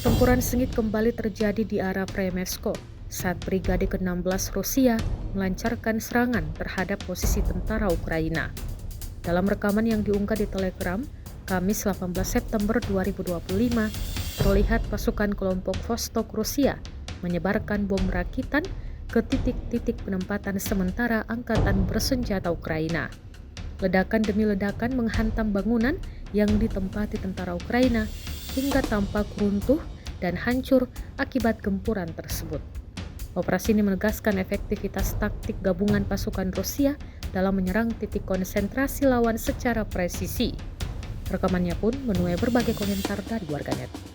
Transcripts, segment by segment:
Pertempuran sengit kembali terjadi di arah Premesko saat Brigade ke-16 Rusia melancarkan serangan terhadap posisi tentara Ukraina. Dalam rekaman yang diunggah di Telegram, Kamis 18 September 2025, terlihat pasukan kelompok Vostok Rusia menyebarkan bom rakitan ke titik-titik penempatan sementara Angkatan Bersenjata Ukraina. Ledakan demi ledakan menghantam bangunan yang ditempati tentara Ukraina hingga tampak runtuh dan hancur akibat gempuran tersebut. Operasi ini menegaskan efektivitas taktik gabungan pasukan Rusia dalam menyerang titik konsentrasi lawan secara presisi. Rekamannya pun menuai berbagai komentar dari warganet.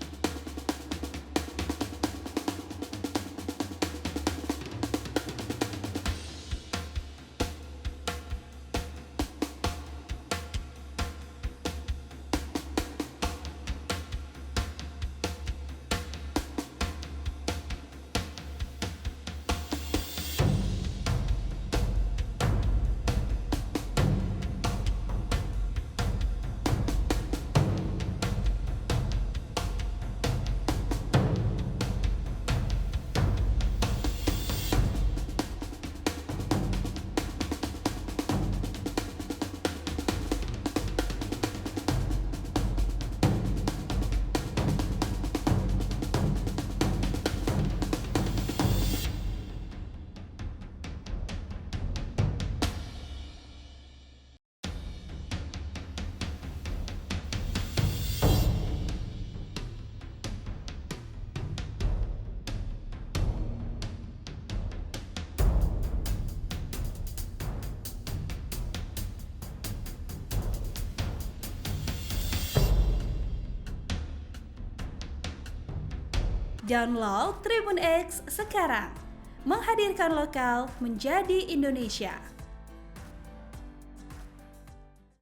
Download Tribun X sekarang, menghadirkan lokal menjadi Indonesia.